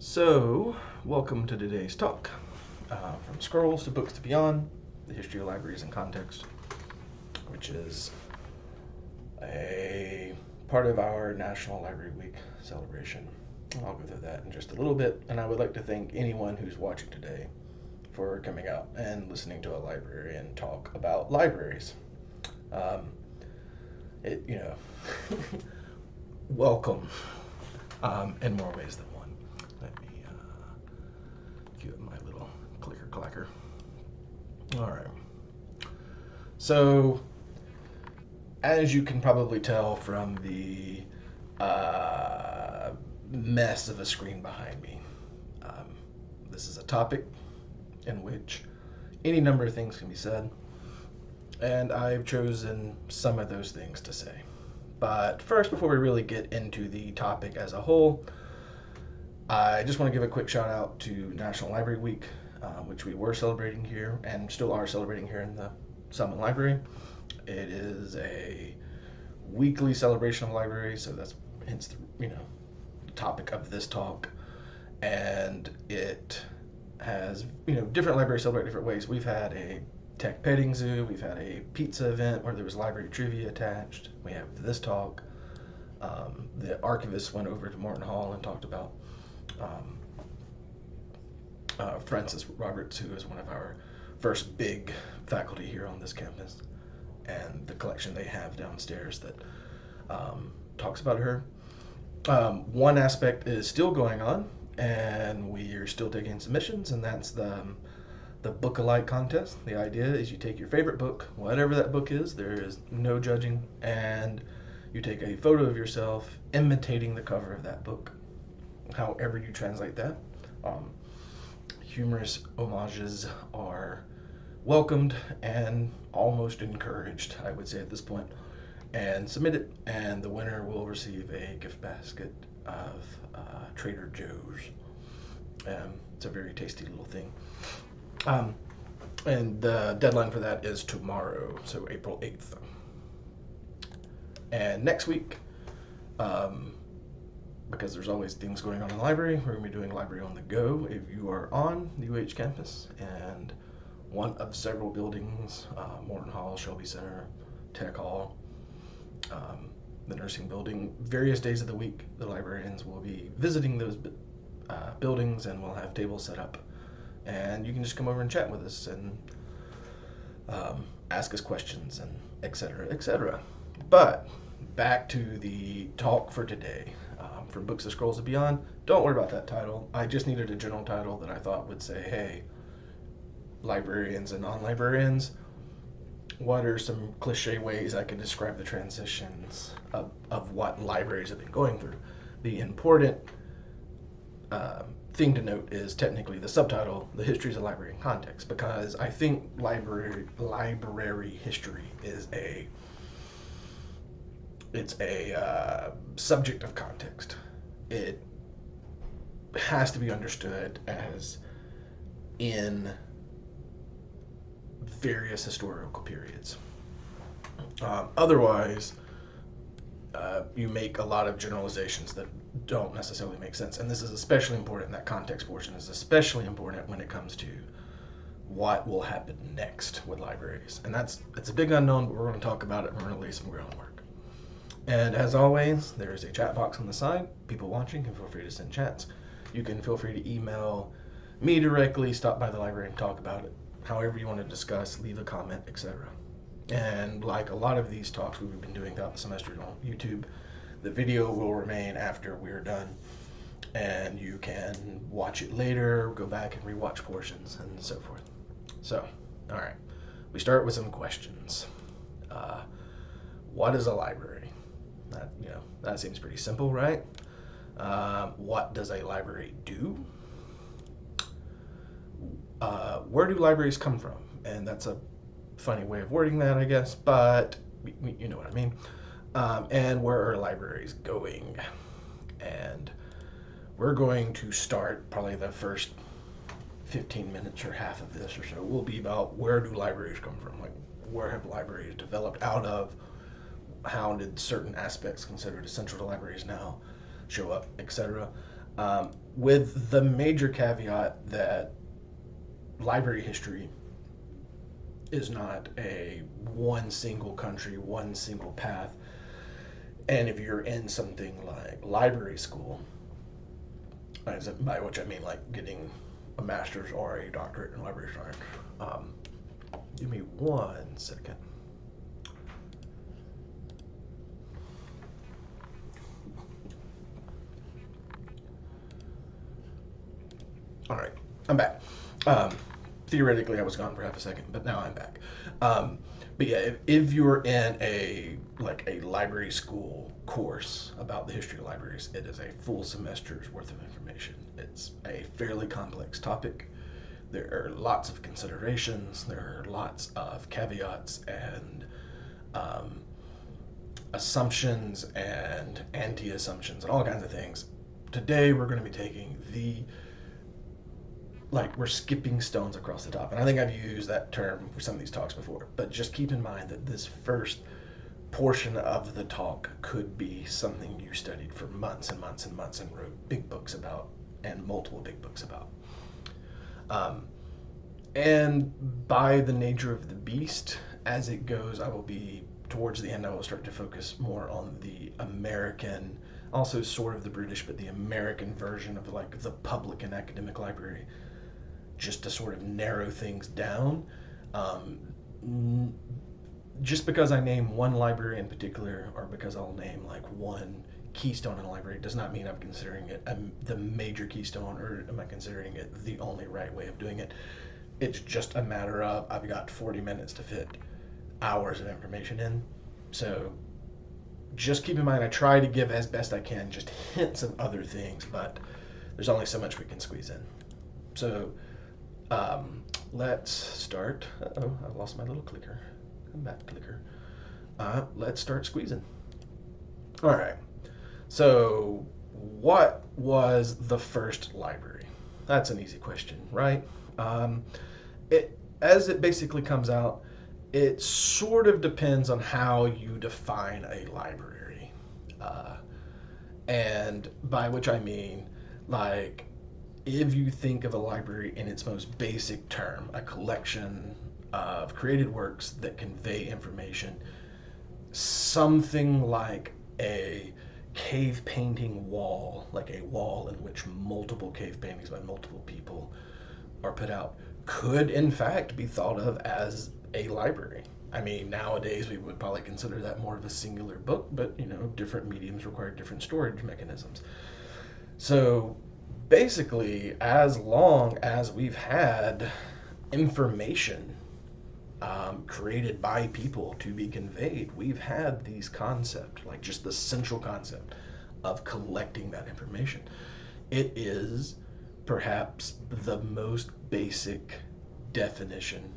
So, welcome to today's talk. From scrolls to books to beyond, the history of libraries and context, which is a part of our National Library Week celebration. I'll go through that in just a little bit, and I would like to thank anyone who's watching today for coming out and listening to a librarian talk about libraries. Um, welcome in more ways than one. Let me cue up my little clicker clacker. All right. So, as you can probably tell from the mess of a screen behind me, this is a topic in which any number of things can be said, and I've chosen some of those things to say. But first, before we really get into the topic as a whole, I just want to give a quick shout out to National Library Week, which we were celebrating here and still are celebrating here in the Summit Library. It is a weekly celebration of libraries, so that's hence the topic of this talk, and it has different libraries celebrate different ways. We've had a tech petting zoo, we've had a pizza event where there was library trivia attached. We have this talk. The archivist went over to Morton Hall and talked about Francis Roberts, who is one of our first big faculty here on this campus, and the collection they have downstairs that talks about her. One aspect is still going on, and we are still taking submissions, and that's the book-alike contest. The idea is you take your favorite book, whatever that book is, there is no judging, and you take a photo of yourself imitating the cover of that book, however you translate that. Humorous homages are welcomed and almost encouraged, I would say at this point, and submit it, and the winner will receive a gift basket of Trader Joe's. It's a very tasty little thing. And the deadline for that is tomorrow, so April 8th. And next week, because there's always things going on in the library, we're going to be doing Library on the Go. If you are on the UH campus and one of several buildings, Morton Hall, Shelby Center, Tech Hall, the nursing building, various days of the week, the librarians will be visiting those buildings, and we'll have tables set up. And you can just come over and chat with us and ask us questions and et cetera, et cetera. But back to the talk for today. From Books and Scrolls and Beyond, don't worry about that title. I just needed a general title that I thought would say, hey, librarians and non-librarians, what are some cliche ways I can describe the transitions of what libraries have been going through? The important thing to note is technically the subtitle, The Histories of Library and Context, because I think library history is a subject of context. It has to be understood as in various historical periods. Otherwise, you make a lot of generalizations that don't necessarily make sense. And this is especially important, that context portion is especially important when it comes to what will happen next with libraries. And it's a big unknown, but we're going to talk about it and we're going to lay some groundwork. And as always, there is a chat box on the side. People watching can feel free to send chats. You can feel free to email me directly, stop by the library and talk about it. However you want to discuss, leave a comment, etc. And like a lot of these talks we've been doing throughout the semester on YouTube, the video will remain after we're done. And you can watch it later, go back and rewatch portions, and so forth. So, all right. We start with some questions. What is a library? That seems pretty simple, right? What does a library do? Where do libraries come from? And that's a funny way of wording that, I guess, but you know what I mean. And where are libraries going? And we're going to start probably the first 15 minutes or half of this or so will be about where do libraries come from? Like, where have libraries developed out of? How did certain aspects considered essential to libraries now show up, etc. with the major caveat that library history is not a one single country, one single path. And if you're in something like library school, by which I mean like getting a master's or a doctorate in library science, give me 1 second. All right, I'm back. Um, Theoretically, I was gone for half a second, but now I'm back. But yeah, if you're in a library school course about the history of libraries, it is a full semester's worth of information. It's a fairly complex topic. There are lots of considerations. There are lots of caveats and um, assumptions and anti-assumptions and all kinds of things. Today, we're going to be taking we're skipping stones across the top. And I think I've used that term for some of these talks before. But just keep in mind that this first portion of the talk could be something you studied for months and months and months and wrote big books about, and multiple big books about. And by the nature of the beast, as it goes, towards the end, I will start to focus more on the American, also sort of the British, but the American version of like the public and academic library, just to sort of narrow things down. Just because I name one library in particular, or because I'll name like one keystone in a library, does not mean I'm considering it the major keystone, or am I considering it the only right way of doing it. It's just a matter of I've got 40 minutes to fit hours of information in. So just keep in mind, I try to give as best I can just hints of other things, but there's only so much we can squeeze in. So let's start. Uh-oh, I've lost my little clicker. Come back, clicker. Let's start squeezing. All right. So what was the first library? That's an easy question, right? As it basically comes out, it sort of depends on how you define a library. And by which I mean, like, if you think of a library in its most basic term, a collection of created works that convey information, something like a cave painting wall, like a wall in which multiple cave paintings by multiple people are put out, could in fact be thought of as a library. I mean, nowadays we would probably consider that more of a singular book, but different mediums require different storage mechanisms. So basically, as long as we've had information created by people to be conveyed, we've had these concepts, like just the central concept of collecting that information. It is perhaps the most basic definition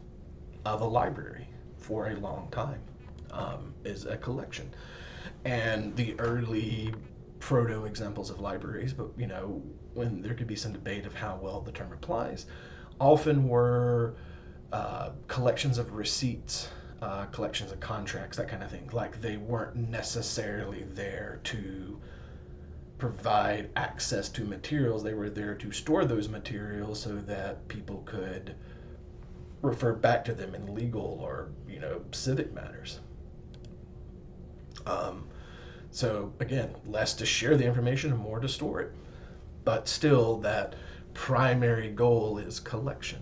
of a library for a long time, is a collection. And the early proto examples of libraries, but when there could be some debate of how well the term applies, often were collections of receipts, collections of contracts, that kind of thing. Like, they weren't necessarily there to provide access to materials. They were there to store those materials so that people could refer back to them in legal or civic matters. So again, less to share the information and more to store it, but still that primary goal is collection.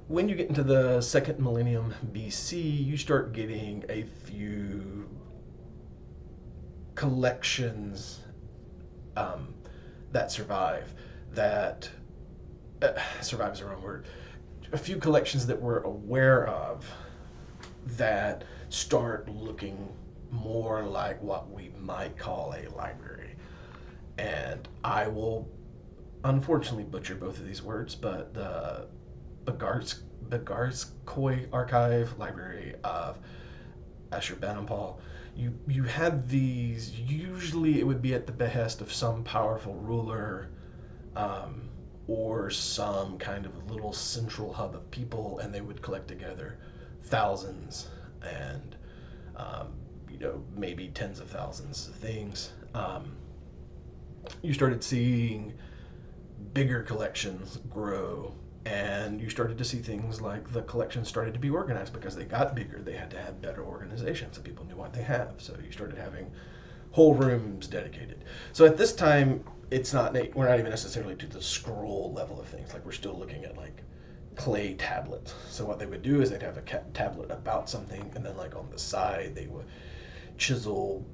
When you get into the second millennium BC, you start getting a few collections that survive. Survive is the wrong word. A few collections that we're aware of that start looking more like what we might call a library. And I will unfortunately butcher both of these words, but the Bagarskoy Archive Library of Ashurbanipal, you had these, usually it would be at the behest of some powerful ruler, or some kind of little central hub of people, and they would collect together thousands and maybe tens of thousands of things. you started seeing bigger collections grow, and you started to see things like the collections started to be organized because they got bigger. They had to have better organization so people knew what they have. So you started having whole rooms dedicated. So at this time, we're not even necessarily to the scroll level of things. Like we're still looking at like clay tablets. So what they would do is they'd have a tablet about something, and then like on the side they would chisel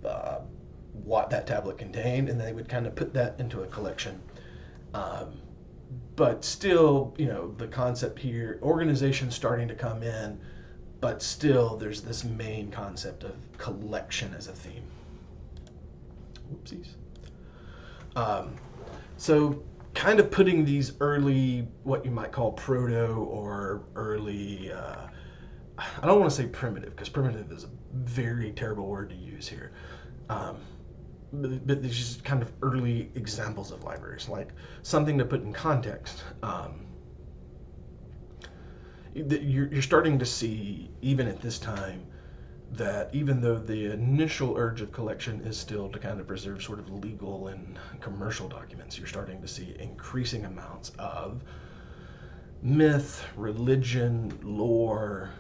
what that tablet contained, and they would kind of put that into a collection. Um, but still, the concept here, organization starting to come in, but still there's this main concept of collection as a theme. Whoopsies. So kind of putting these early, what you might call proto or early, I don't want to say primitive, because primitive is a very terrible word to use here. But there's just kind of early examples of libraries, like something to put in context. You're starting to see, even at this time, that even though the initial urge of collection is still to kind of preserve sort of legal and commercial documents, you're starting to see increasing amounts of myth, religion, lore,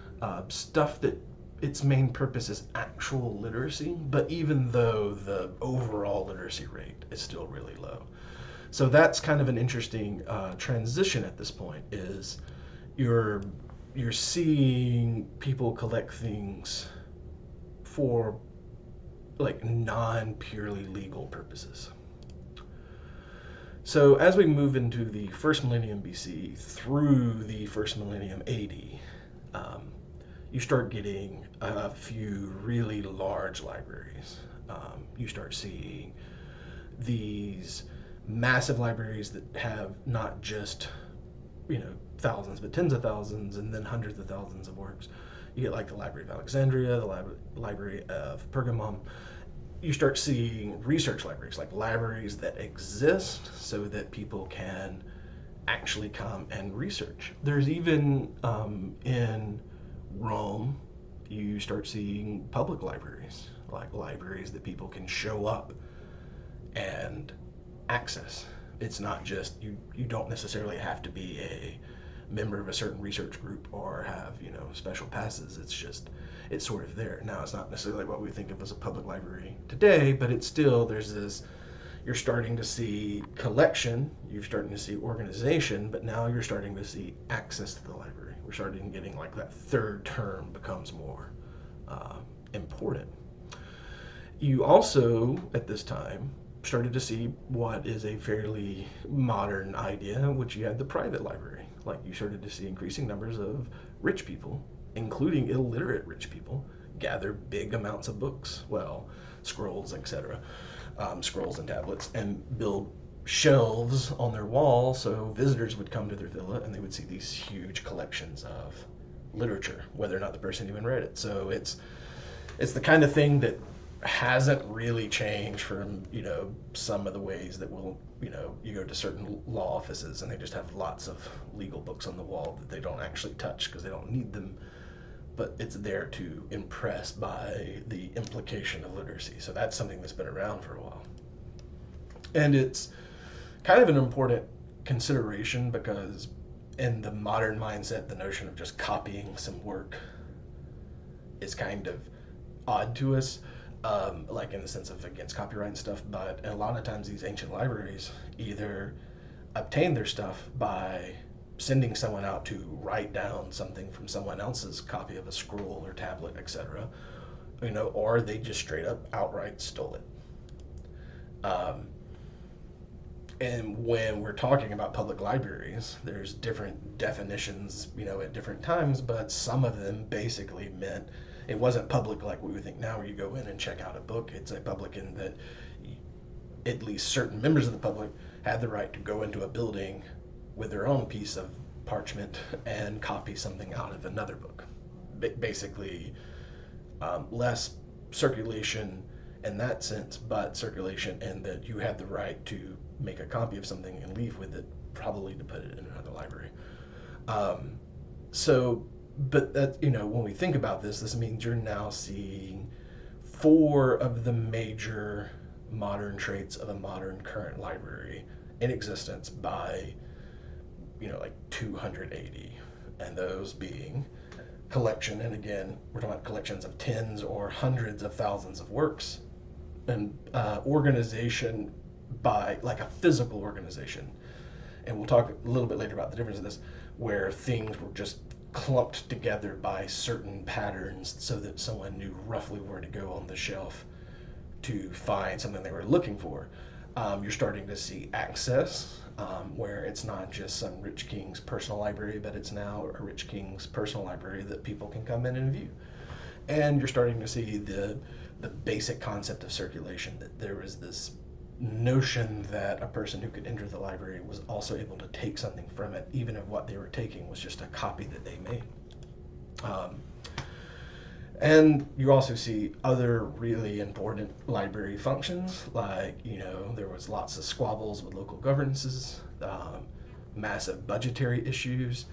stuff that its main purpose is actual literacy, but even though the overall literacy rate is still really low. So that's kind of an interesting transition at this point, is you're seeing people collect things for like non-purely legal purposes. So as we move into the first millennium BC through the first millennium AD, you start getting a few really large libraries. You start seeing these massive libraries that have not just, thousands, but tens of thousands and then hundreds of thousands of works. You get like the Library of Alexandria, the Library of Pergamum. You start seeing research libraries, like libraries that exist so that people can actually come and research. There's even in Rome, you start seeing public libraries, like libraries that people can show up and access. It's not just, you don't necessarily have to be a member of a certain research group or have special passes. It's sort of there. Now, it's not necessarily what we think of as a public library today, but it's still, you're starting to see collection, you're starting to see organization, but now you're starting to see access to the library. We're starting getting like that third term becomes more important. You also, at this time, started to see what is a fairly modern idea, which you had the private library. Like you started to see increasing numbers of rich people, including illiterate rich people, gather big amounts of books, scrolls, etc., scrolls and tablets, and build shelves on their wall so visitors would come to their villa and they would see these huge collections of literature, whether or not the person even read it. So it's the kind of thing that hasn't really changed from some of the ways that you go to certain law offices and they just have lots of legal books on the wall that they don't actually touch because they don't need them, but it's there to impress by the implication of literacy. So that's something that's been around for a while, and it's kind of an important consideration because in the modern mindset, the notion of just copying some work is kind of odd to us. Like in the sense of against copyright and stuff, but a lot of times these ancient libraries either obtain their stuff by sending someone out to write down something from someone else's copy of a scroll or tablet, etc., or they just straight up outright stole it. And when we're talking about public libraries, there's different definitions, at different times, but some of them basically meant it wasn't public like we would think now, where you go in and check out a book. It's a public in that at least certain members of the public had the right to go into a building with their own piece of parchment and copy something out of another book. Basically, less circulation in that sense, but circulation in that you had the right to make a copy of something and leave with it, probably to put it in another library. But that, when we think about this means you're now seeing 4 of the major modern traits of a modern current library in existence by, like 280. And those being collection, and again, we're talking about collections of tens or hundreds of thousands of works, and organization by like a physical organization. And we'll talk a little bit later about the difference of this, where things were just clumped together by certain patterns so that someone knew roughly where to go on the shelf to find something they were looking for. You're starting to see access, where it's not just some rich king's personal library, but it's now a rich king's personal library that people can come in and view. And you're starting to see the basic concept of circulation, that there was this notion that a person who could enter the library was also able to take something from it, even if what they were taking was just a copy that they made. And you also see other really important library functions, like, there was lots of squabbles with local governances, massive budgetary issues,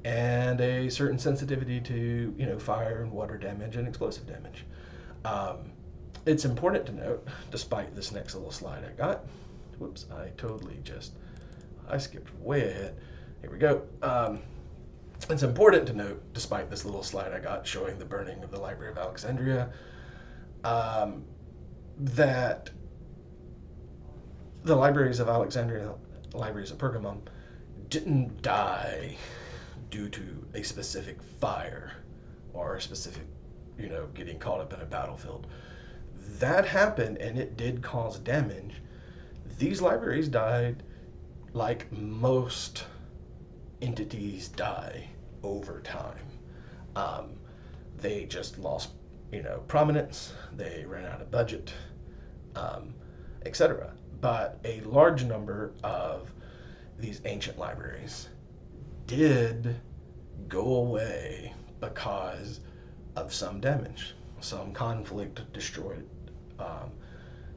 and a certain sensitivity to, fire and water damage and explosive damage. It's important to note, despite this next little slide I got, whoops, I skipped way ahead. Here we go. It's important to note, despite this little slide I got showing the burning of the Library of Alexandria, that the libraries of Alexandria, the libraries of Pergamum, didn't die due to a specific fire or a specific, getting caught up in a battlefield. That happened, and it did cause damage. These libraries died like most entities die over time. They just lost, prominence. They ran out of budget, etc. But a large number of these ancient libraries did go away because of some damage. Some conflict destroyed.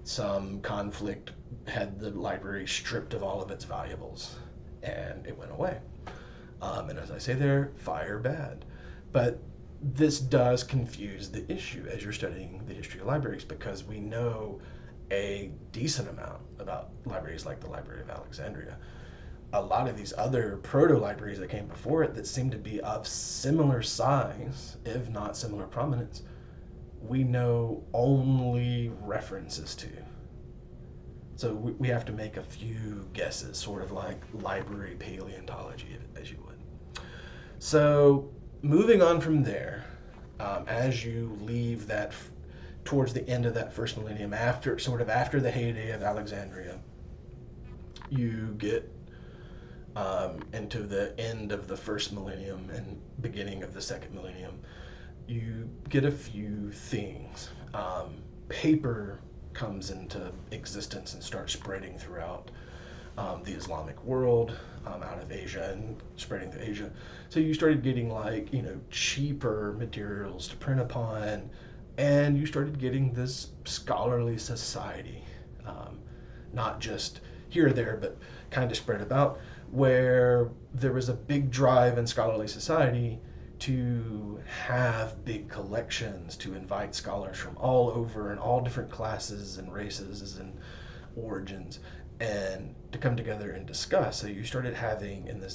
Some conflict had the library stripped of all of its valuables, and it went away. And as I say there, fire bad. But this does confuse the issue as you're studying the history of libraries, because we know a decent amount about libraries like the Library of Alexandria. A lot of these other proto-libraries that came before it that seem to be of similar size, if not similar prominence, we know only references to. So we have to make a few guesses, sort of like library paleontology, as you would. So moving on from there, as you leave that towards the end of that first millennium, after the heyday of Alexandria, you get into the end of the first millennium and beginning of the second millennium. You get a few things. Paper comes into existence and starts spreading throughout the Islamic world, out of Asia and spreading to Asia. So you started getting cheaper materials to print upon, and you started getting this scholarly society, not just here or there, but kind of spread about, where there was a big drive in scholarly society to have big collections, to invite scholars from all over and all different classes and races and origins, and to come together and discuss. So you started having in the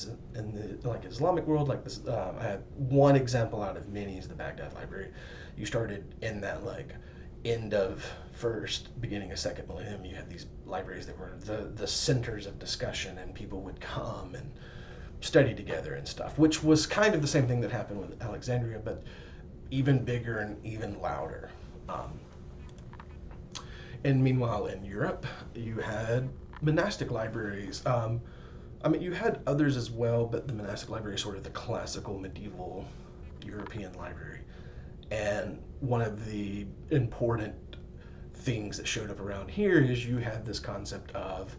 Islamic world, like this. I have one example out of many is the Baghdad Library. You started in that end of first, beginning of second millennium. You had these libraries that were the centers of discussion, and people would come and study together and stuff, which was kind of the same thing that happened with Alexandria, but even bigger and even louder. And meanwhile, in Europe, you had monastic libraries. You had others as well, but the monastic library is sort of the classical medieval European library. And one of the important things that showed up around here is you had this concept of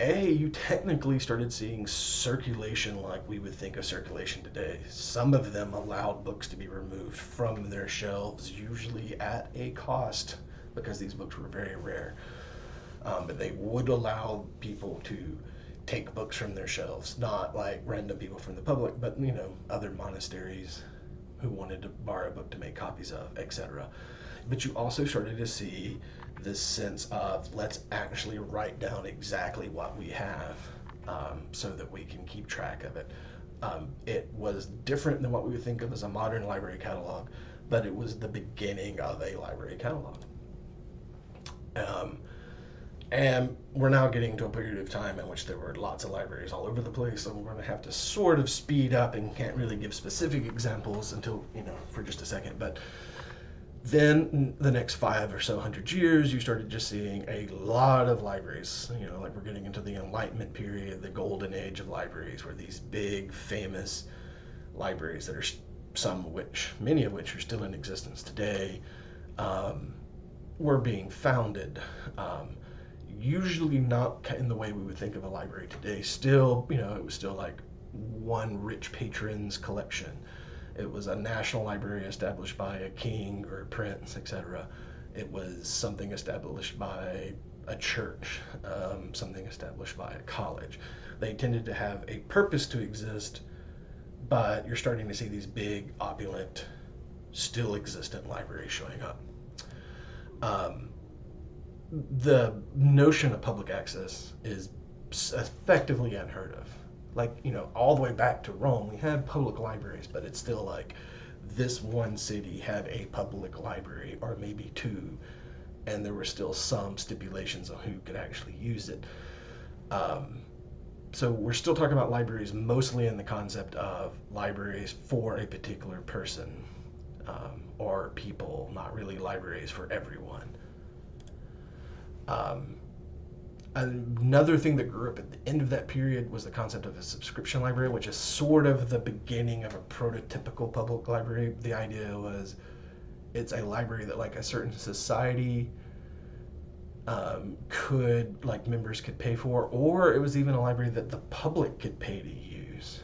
you technically started seeing circulation like we would think of circulation today. Some of them allowed books to be removed from their shelves, usually at a cost, because these books were very rare. But they would allow people to take books from their shelves, not like random people from the public, but other monasteries who wanted to borrow a book to make copies of, etc. But you also started to see this sense of let's actually write down exactly what we have, so that we can keep track of it. It was different than what we would think of as a modern library catalog, but it was the beginning of a library catalog. And we're now getting to a period of time in which there were lots of libraries all over the place, so we're going to have to sort of speed up and can't really give specific examples until, for just a second. But then the next 500 years, you started just seeing a lot of libraries. Like we're getting into the Enlightenment period, the golden age of libraries, where these big, famous libraries that are many of which are still in existence today, were being founded. Usually not in the way we would think of a library today. Still, it was still like one rich patron's collection. It was a national library established by a king or a prince, etc. It was something established by a church, something established by a college. They tended to have a purpose to exist, but you're starting to see these big, opulent, still existent libraries showing up. The notion of public access is effectively unheard of. Like, all the way back to Rome, we had public libraries, but it's still like this one city had a public library, or maybe two, and there were still some stipulations on who could actually use it. So we're still talking about libraries mostly in the concept of libraries for a particular person, or people, not really libraries for everyone. Another thing that grew up at the end of that period was the concept of a subscription library, which is sort of the beginning of a prototypical public library. The idea was it's a library that like a certain society members could pay for, or it was even a library that the public could pay to use.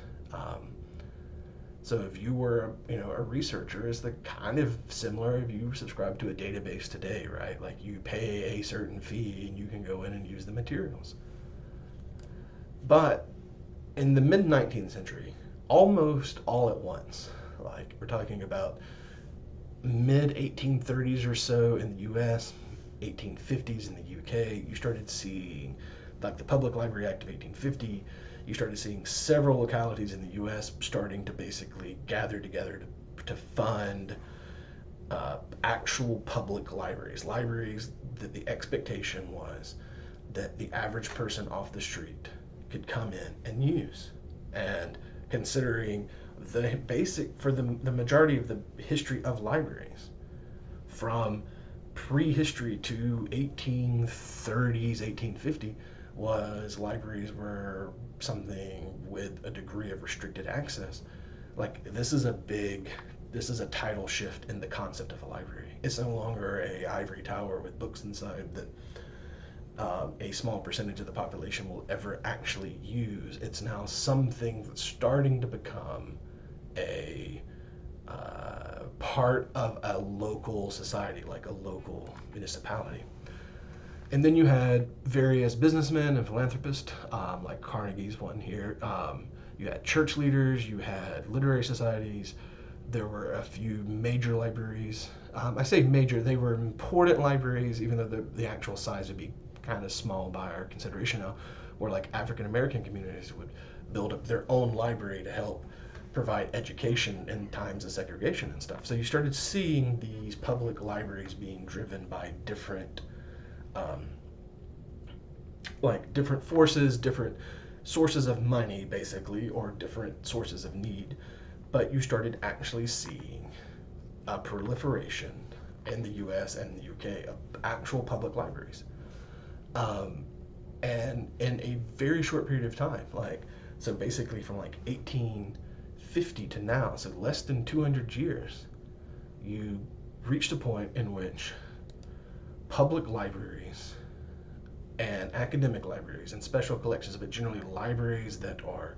So if you were, a researcher, is the kind of similar if you subscribe to a database today, right? Like you pay a certain fee and you can go in and use the materials. But in the mid-19th century, almost all at once, like we're talking about mid-1830s or so in the US, 1850s in the UK, you started seeing like the Public Library Act of 1850. You started seeing several localities in the U.S. starting to basically gather together to fund actual public libraries that the expectation was that the average person off the street could come in and use. And considering the basic, for the majority of the history of libraries, from prehistory to 1830s, 1850, was libraries were something with a degree of restricted access. Like this is a tidal shift in the concept of a library. It's no longer a ivory tower with books inside that a small percentage of the population will ever actually use. It's now something that's starting to become a part of a local society, like a local municipality. And then you had various businessmen and philanthropists, like Carnegie's one here. You had church leaders, you had literary societies. There were a few major libraries. I say major, they were important libraries, even though the actual size would be kind of small by our consideration now, where like African American communities would build up their own library to help provide education in times of segregation and stuff. So you started seeing these public libraries being driven by different different forces, different sources of money, basically, or different sources of need. But you started actually seeing a proliferation in the US and the UK of actual public libraries. And in a very short period of time, so basically from 1850 to now, so less than 200 years, you reached a point in which public libraries and academic libraries and special collections, but generally libraries that are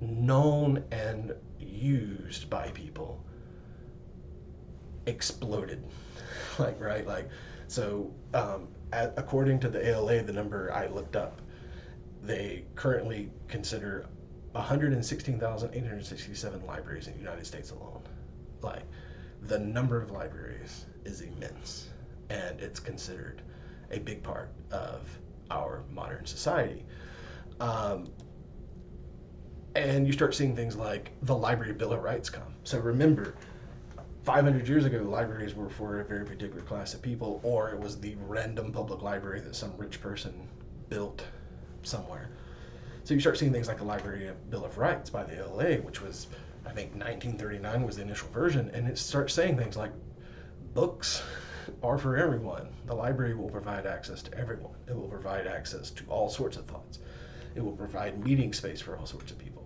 known and used by people, exploded. According to the ALA, the number I looked up, they currently consider 116,867 libraries in the United States alone. The number of libraries is immense. and it's considered a big part of our modern society. Um, and you start seeing things like the Library Bill of Rights come. So remember, 500 years ago, libraries were for a very particular class of people, or it was the random public library that some rich person built somewhere. So you start seeing things like the Library Bill of Rights by the LA, which was, I think, 1939 was the initial version, and it starts saying things like, books are for everyone. The library will provide access to everyone. It will provide access to all sorts of thoughts. It will provide meeting space for all sorts of people.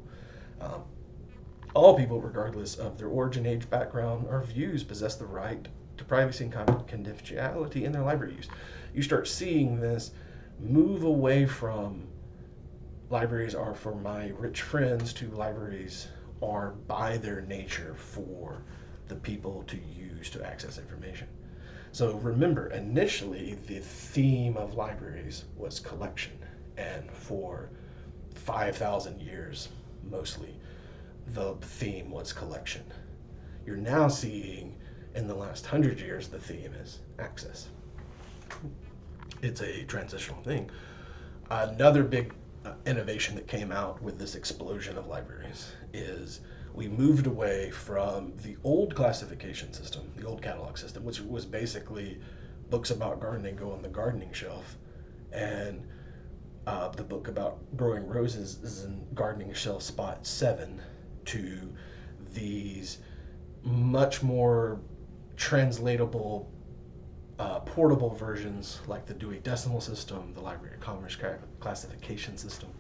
All people, regardless of their origin, age, background, or views, possess the right to privacy and confidentiality in their library use. You start seeing this move away from libraries are for my rich friends to libraries are by their nature for the people to use to access information. So remember, initially the theme of libraries was collection, and for 5,000 years mostly the theme was collection. You're now seeing in the last 100 years the theme is access. It's a transitional thing. Another big innovation that came out with this explosion of libraries is we moved away from the old classification system, the old catalog system, which was basically books about gardening go on the gardening shelf, and the book about growing roses is in gardening shelf spot 7, to these much more translatable, portable versions like the Dewey Decimal System, the Library of Commerce classification system,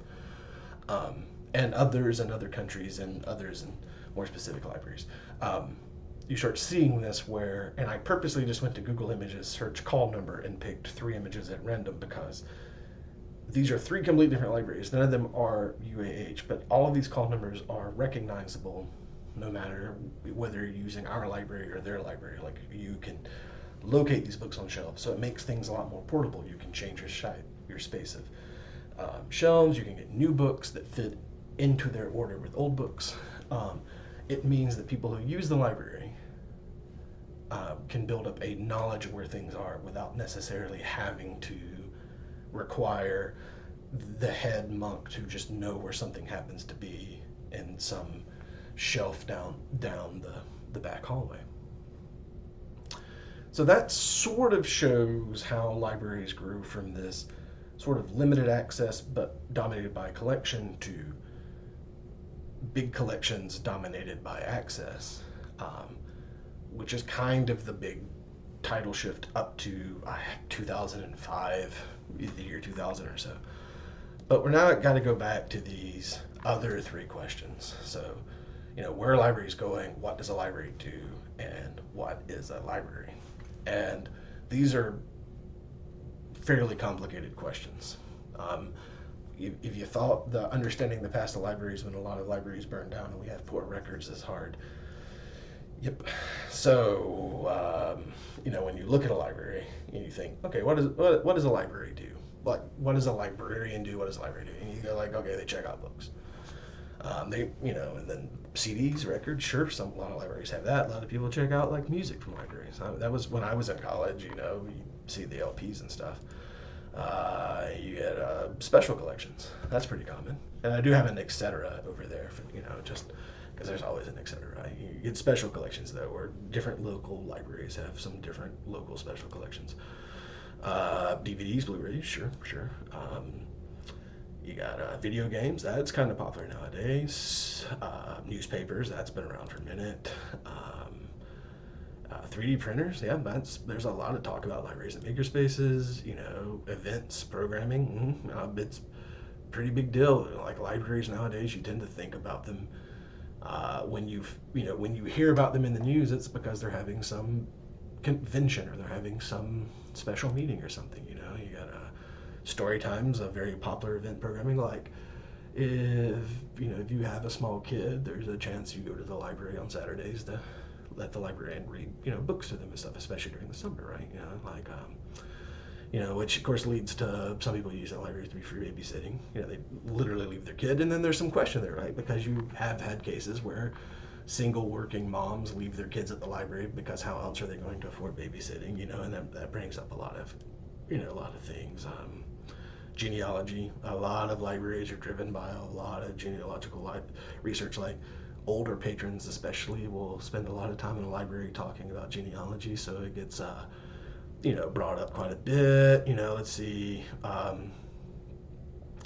and others in other countries and others in more specific libraries. You start seeing this where, and I purposely just went to Google Images, search call number, and picked 3 images at random because these are 3 completely different libraries. None of them are UAH, but all of these call numbers are recognizable no matter whether you're using our library or their library. Like, you can locate these books on shelves, so it makes things a lot more portable. You can change your space of shelves. You can get new books that fit into their order with old books. It means that people who use the library can build up a knowledge of where things are without necessarily having to require the head monk to just know where something happens to be in some shelf down the back hallway. So that sort of shows how libraries grew from this sort of limited access but dominated by collection to big collections dominated by access, which is kind of the big tidal shift up to 2005, the year 2000 or so. But we're now got to go back to these other 3 questions. So, where are libraries going? What does a library do? And what is a library? And these are fairly complicated questions. If you thought the understanding the past of libraries when a lot of libraries burned down and we have poor records is hard, yep. So, when you look at a library and you think, okay, what does a library do? What does a librarian do? What does a library do? And you go like, okay, they check out books. And then CDs, records, sure, a lot of libraries have that. A lot of people check out like music from libraries. That was when I was in college, you see the LPs and stuff. You get special collections. That's pretty common. And I do have an etc. over there for, just because there's always an etc. You get special collections though, where different local libraries have some different local special collections. DVDs, Blu-rays, sure. You got video games, that's kind of popular nowadays. Newspapers, that's been around for a minute. 3D printers, yeah, there's a lot of talk about libraries and makerspaces, events, programming. It's a pretty big deal. Like libraries nowadays, you tend to think about them when you hear about them in the news, it's because they're having some convention or they're having some special meeting or something. You got story times, a very popular event programming. Like if you have a small kid, there's a chance you go to the library on Saturdays to let the librarian read books to them and stuff, especially during the summer, right? Which of course leads to some people use that libraries to be free babysitting. They literally leave their kid, and then there's some question there, right? Because you have had cases where single working moms leave their kids at the library because how else are they going to afford babysitting? And that brings up a lot of, a lot of things. Genealogy. A lot of libraries are driven by a lot of genealogical research. Like older patrons, especially, will spend a lot of time in the library talking about genealogy, so it gets, brought up quite a bit. Let's see.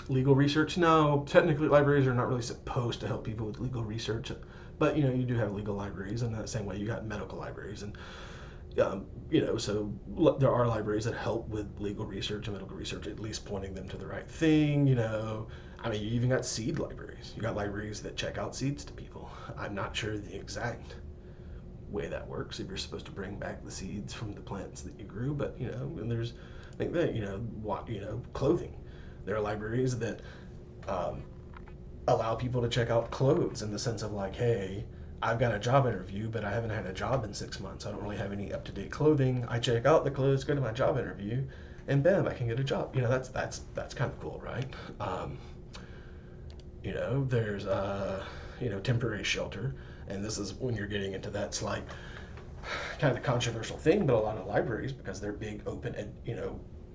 Legal research. No, technically, libraries are not really supposed to help people with legal research, but you do have legal libraries, and that same way you got medical libraries, and so there are libraries that help with legal research and medical research, at least pointing them to the right thing. I mean, you even got seed libraries. You got libraries that check out seeds to people. I'm not sure the exact way that works, if you're supposed to bring back the seeds from the plants that you grew, but and there's, I think that, clothing. There are libraries that allow people to check out clothes, in the sense of like, hey, I've got a job interview, but I haven't had a job in 6 months. I don't really have any up-to-date clothing. I check out the clothes, go to my job interview, and bam, I can get a job. That's kind of cool, right? There's temporary shelter, and this is when you're getting into that slight kind of controversial thing, but a lot of libraries, because they're big open and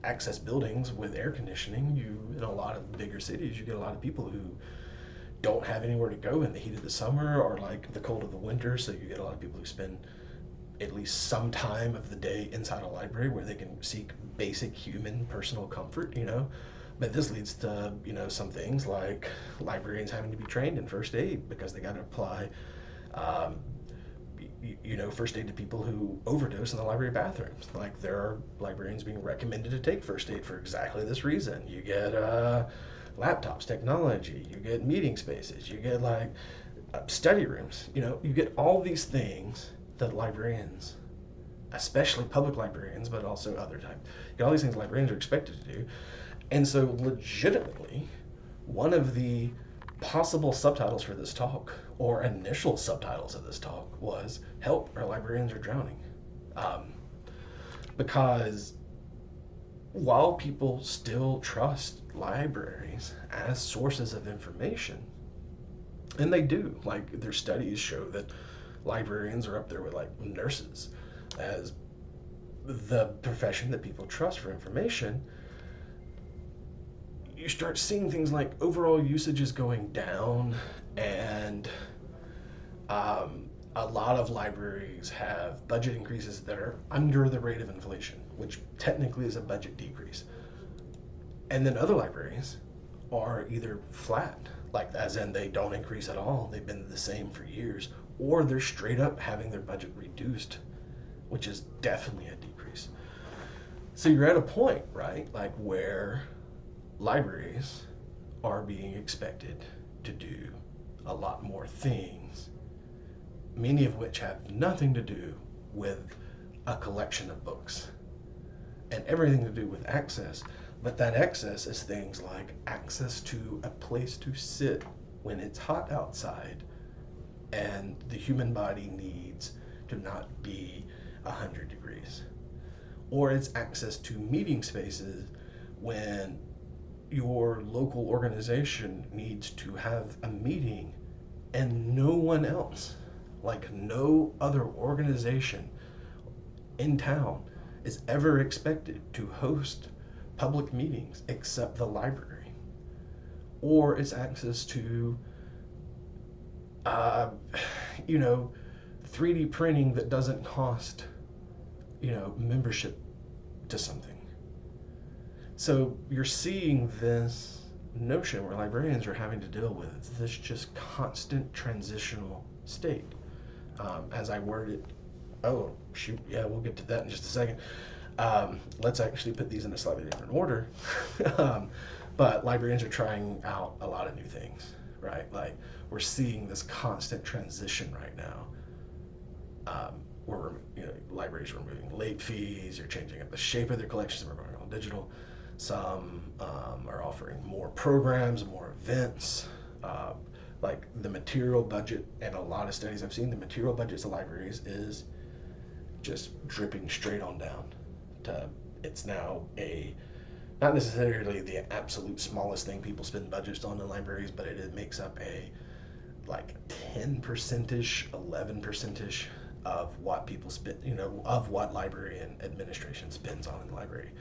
access buildings with air conditioning, in a lot of bigger cities, you get a lot of people who don't have anywhere to go in the heat of the summer or like the cold of the winter, so you get a lot of people who spend at least some time of the day inside a library where they can seek basic human personal comfort. But this leads to some things like librarians having to be trained in first aid, because they got to apply first aid to people who overdose in the library bathrooms. Like, there are librarians being recommended to take first aid for exactly this reason. You get laptops, technology, you get meeting spaces, you get like study rooms, you get all these things that librarians, especially public librarians, but also other types, get all these things librarians are expected to do. And so legitimately, one of the possible subtitles for this talk, or initial subtitles of this talk, was "Help, our librarians are drowning." Because while people still trust libraries as sources of information, and they do, like, their studies show that librarians are up there with like nurses as the profession that people trust for information, you start seeing things like overall usage is going down, and a lot of libraries have budget increases that are under the rate of inflation, which technically is a budget decrease. And then other libraries are either flat, like as in they don't increase at all, they've been the same for years, or they're straight up having their budget reduced, which is definitely a decrease. So you're at a point, right, like where libraries are being expected to do a lot more things, many of which have nothing to do with a collection of books and everything to do with access. But that access is things like access to a place to sit when it's hot outside and the human body needs to not be 100 degrees. Or it's access to meeting spaces when your local organization needs to have a meeting and no one else, like no other organization in town, is ever expected to host public meetings except the library. Or it's access to 3D printing that doesn't cost membership to something. So you're seeing this notion where librarians are having to deal with this just constant transitional state. As I worded, oh shoot, yeah, we'll get to that in just a second. Let's actually put these in a slightly different order. But librarians are trying out a lot of new things, right? Like, we're seeing this constant transition right now. Where libraries are removing late fees, you're changing up the shape of their collections, and we're going all digital. Some are offering more programs, more events. Like the material budget, and a lot of studies I've seen, the material budgets of libraries is just dripping straight on down. It's now not necessarily the absolute smallest thing people spend budgets on in libraries, but it makes up a like 10%ish, 11%ish of what people spend, of what library and administration spends on the library.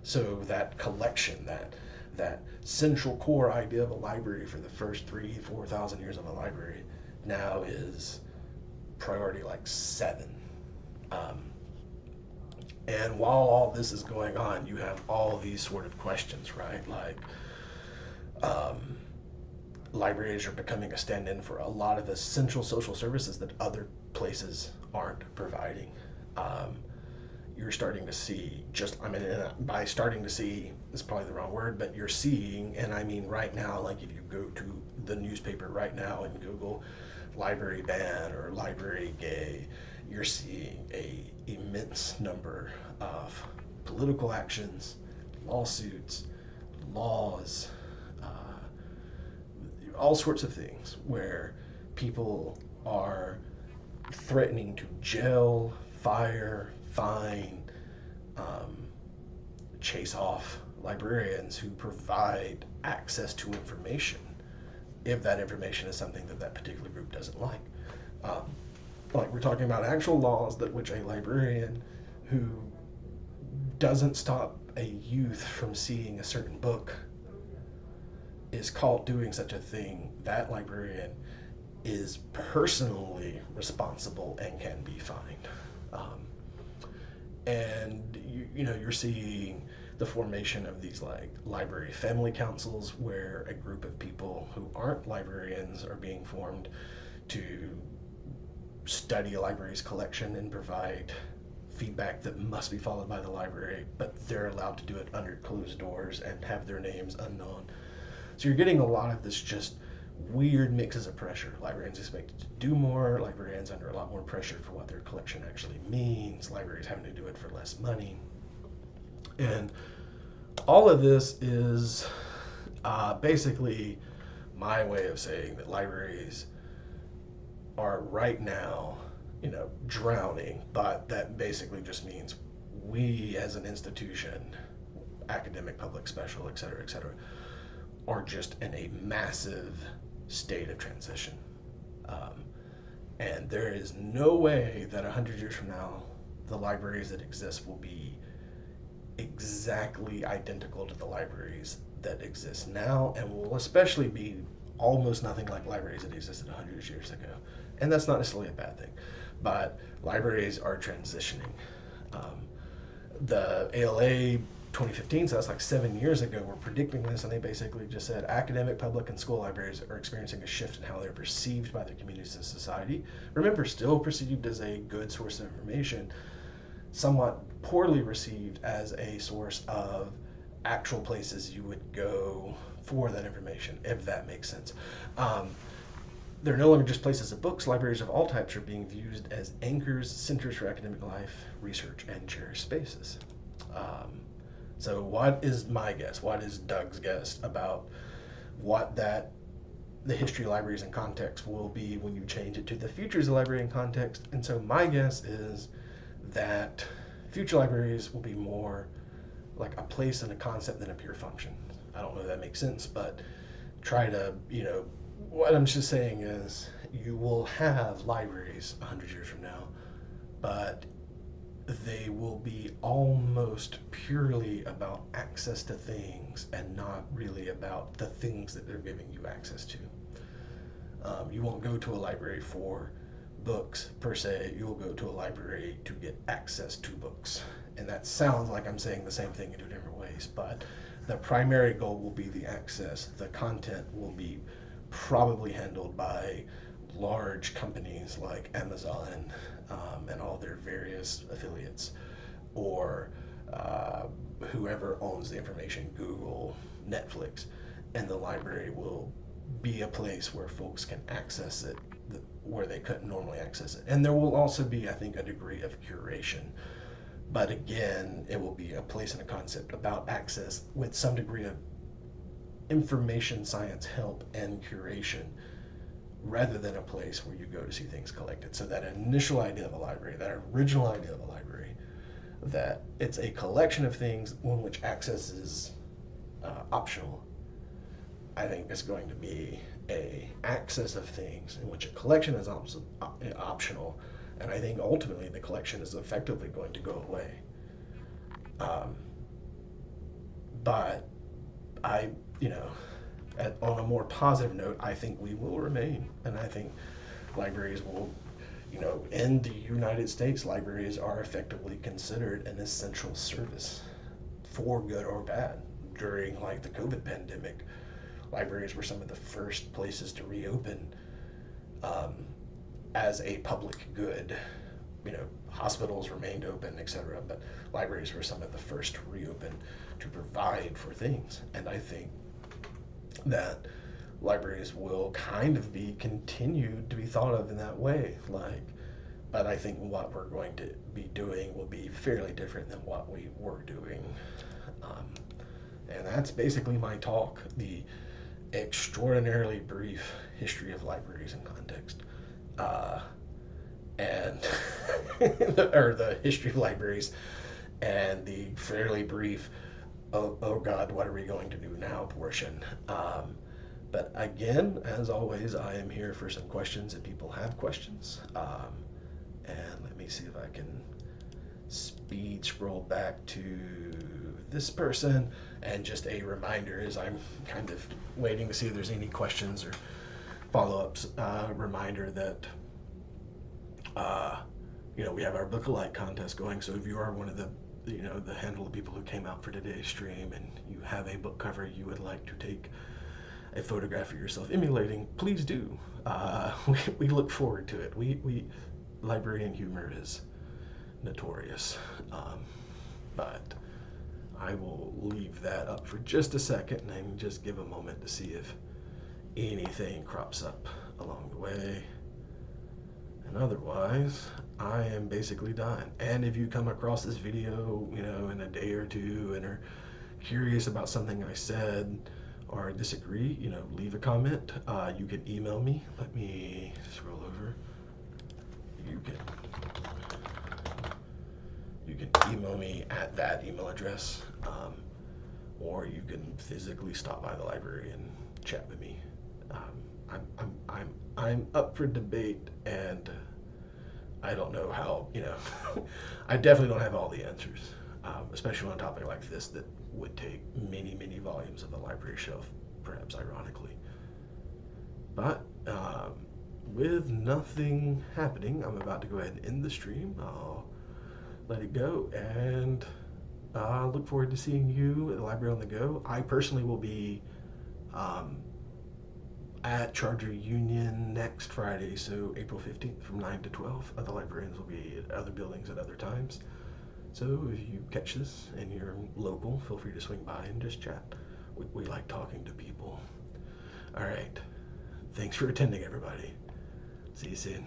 So that collection, that central core idea of a library for the first 3,000-4,000 years of a library now is priority like 7. And while all this is going on, you have all these sort of questions, right? Like, libraries are becoming a stand-in for a lot of essential social services that other places aren't providing. You're starting to see by starting to see is probably the wrong word, but you're seeing, and I mean right now, like if you go to the newspaper right now and Google library ban or library gay, you're seeing a immense number of political actions, lawsuits, laws, all sorts of things where people are threatening to jail, fire, fine, chase off librarians who provide access to information if that information is something that particular group doesn't like. Like we're talking about actual laws that which a librarian who doesn't stop a youth from seeing a certain book is caught doing such a thing, that librarian is personally responsible and can be fined. And you're seeing the formation of these like library family councils where a group of people who aren't librarians are being formed to study a library's collection and provide feedback that must be followed by the library, but they're allowed to do it under closed doors and have their names unknown. So you're getting a lot of this just weird mixes of pressure. Librarians expected to do more, librarians under a lot more pressure for what their collection actually means, libraries having to do it for less money. And all of this is basically my way of saying that libraries are right now, drowning, but that basically just means we as an institution, academic, public, special, et cetera, are just in a massive state of transition. And there is no way that 100 years from now, the libraries that exist will be exactly identical to the libraries that exist now, and will especially be almost nothing like libraries that existed 100 years ago. And that's not necessarily a bad thing, but libraries are transitioning. The ALA 2015, so that's like 7 years ago, were predicting this, and they basically just said academic, public, and school libraries are experiencing a shift in how they're perceived by their communities and society. Remember, still perceived as a good source of information, somewhat poorly received as a source of actual places you would go for that information, if that makes sense. They're no longer just places of books. Libraries of all types are being viewed as anchors, centers for academic life, research, and cherished spaces. So what is my guess? What is Doug's guess about what the history of libraries and context will be when you change it to the futures of library and context? And so my guess is that future libraries will be more like a place and a concept than a pure function. I don't know if that makes sense, but try to, what I'm just saying is you will have libraries 100 years from now, but they will be almost purely about access to things and not really about the things that they're giving you access to. You won't go to a library for books per se. You'll go to a library to get access to books. And that sounds like I'm saying the same thing in two different ways, but the primary goal will be the access. The content will be probably handled by large companies like Amazon and all their various affiliates, or whoever owns the information, Google, Netflix, and the library will be a place where folks can access it where they couldn't normally access it. And there will also be, I think, a degree of curation. But again, it will be a place and a concept about access with some degree of information science help and curation, rather than a place where you go to see things collected. So that initial idea of a library, that original idea of a library, that it's a collection of things on which access is optional, I think is going to be a access of things in which a collection is optional, and I think ultimately the collection is effectively going to go away. Um, but I, you know, on a more positive note, I think we will remain, and I think libraries will, in the United States, libraries are effectively considered an essential service, for good or bad. During like the COVID pandemic, libraries were some of the first places to reopen um, as a public good. Hospitals remained open, etc., but libraries were some of the first to reopen to provide for things. And I think that libraries will kind of be continued to be thought of in that way. But I think what we're going to be doing will be fairly different than what we were doing. Um, and that's basically my talk, the extraordinarily brief history of libraries in context. And or the history of libraries, and the fairly brief oh God, what are we going to do now portion. But again, as always, I am here for some questions if people have questions. And let me see if I can speed scroll back to this person. And just a reminder, as I'm kind of waiting to see if there's any questions or follow-ups, reminder that we have our book alike contest going. So if you are one of the handful of people who came out for today's stream and you have a book cover you would like to take a photograph of yourself emulating, please do. We look forward to it. We librarian humor is notorious. But I will leave that up for just a second and just give a moment to see if anything crops up along the way. And otherwise, I am basically done. And if you come across this video, in a day or two and are curious about something I said or disagree, leave a comment. You can email me. Let me scroll over. You can email me at that email address, or you can physically stop by the library and chat with me. I'm up for debate, and I don't know how, I definitely don't have all the answers, especially on a topic like this that would take many, many volumes of the library shelf, perhaps ironically. But with nothing happening, I'm about to go ahead and end the stream. I'll let it go, and look forward to seeing you at the Library on the Go. I personally will be at Charter Union next Friday, so April 15th from 9 to 12. Other librarians will be at other buildings at other times. So if you catch this and you're local, feel free to swing by and just chat. We like talking to people. All right. Thanks for attending, everybody. See you soon.